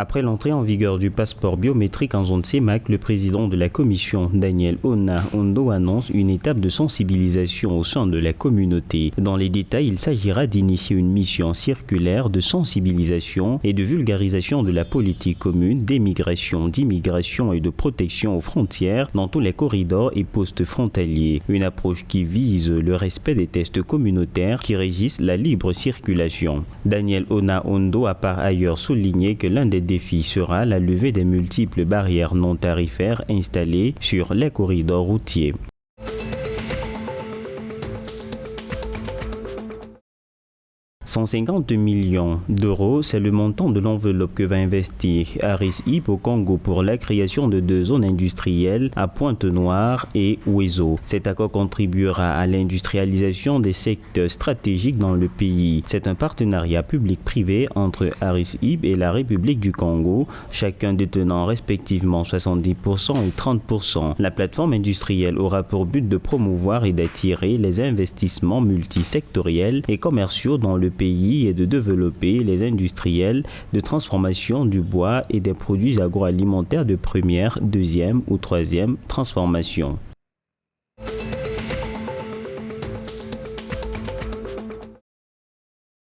Après l'entrée en vigueur du passeport biométrique en zone CEMAC, le président de la commission, Daniel Ona-Ondo, annonce une étape de sensibilisation au sein de la communauté. Dans les détails, il s'agira d'initier une mission circulaire de sensibilisation et de vulgarisation de la politique commune d'émigration, d'immigration et de protection aux frontières dans tous les corridors et postes frontaliers. Une approche qui vise le respect des tests communautaires qui régissent la libre circulation. Daniel Ona-Ondo a par ailleurs souligné que l'un des défis sera la levée des multiples barrières non tarifaires installées sur les corridors routiers. 150 millions d'euros, c'est le montant de l'enveloppe que va investir Aris-IP au Congo pour la création de 2 zones industrielles à Pointe-Noire et Ouezo. Cet accord contribuera à l'industrialisation des secteurs stratégiques dans le pays. C'est un partenariat public-privé entre Aris-IP et la République du Congo, chacun détenant respectivement 70% et 30%. La plateforme industrielle aura pour but de promouvoir et d'attirer les investissements multisectoriels et commerciaux dans le pays et de développer les industriels de transformation du bois et des produits agroalimentaires de première, deuxième ou troisième transformation.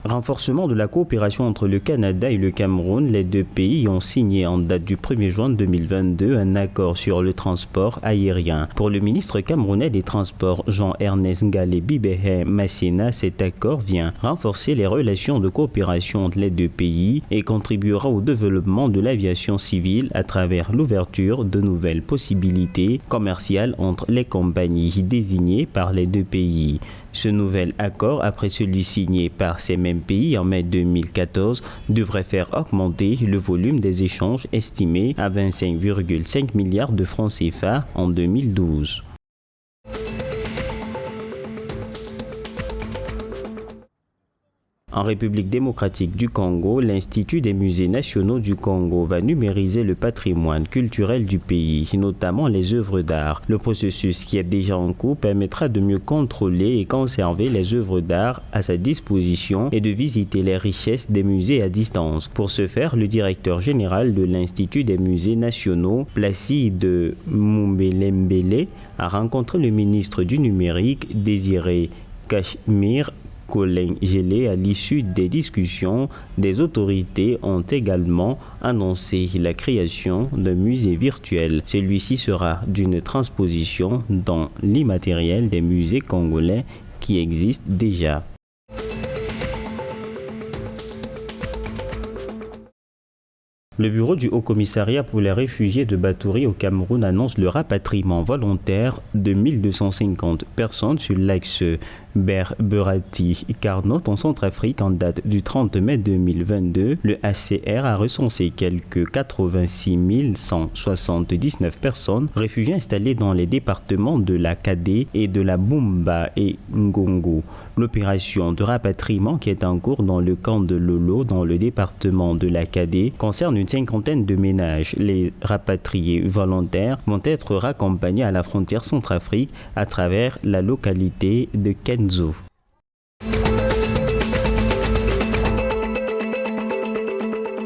Renforcement de la coopération entre le Canada et le Cameroun, les 2 pays ont signé en date du 1er juin 2022 un accord sur le transport aérien. Pour le ministre camerounais des Transports Jean-Ernest Ngalé Bibéhé Massena, cet accord vient renforcer les relations de coopération entre les 2 pays et contribuera au développement de l'aviation civile à travers l'ouverture de nouvelles possibilités commerciales entre les compagnies désignées par les 2 pays. Ce nouvel accord, après celui signé par ces mêmes pays en mai 2014, devrait faire augmenter le volume des échanges estimé à 25,5 milliards de francs CFA en 2012. En République démocratique du Congo, l'Institut des musées nationaux du Congo va numériser le patrimoine culturel du pays, notamment les œuvres d'art. Le processus qui est déjà en cours permettra de mieux contrôler et conserver les œuvres d'art à sa disposition et de visiter les richesses des musées à distance. Pour ce faire, le directeur général de l'Institut des musées nationaux, Placide Mumbelembele, a rencontré le ministre du numérique, Désiré Cachemire Colin Gelé. À l'issue des discussions, des autorités ont également annoncé la création d'un musée virtuel. Celui-ci sera d'une transposition dans l'immatériel des musées congolais qui existent déjà. Le bureau du Haut-Commissariat pour les réfugiés de Batouri au Cameroun annonce le rapatriement volontaire de 1250 personnes sur l'axe Berberati-Carnot en Centrafrique en date du 30 mai 2022. Le HCR a recensé quelques 86 179 personnes réfugiées installées dans les départements de la Kadé et de la Bumba et Ngongo. L'opération de rapatriement qui est en cours dans le camp de Lolo dans le département de la Kadé concerne une cinquantaine de ménages. Les rapatriés volontaires vont être raccompagnés à la frontière Centrafrique à travers la localité de Kenzo.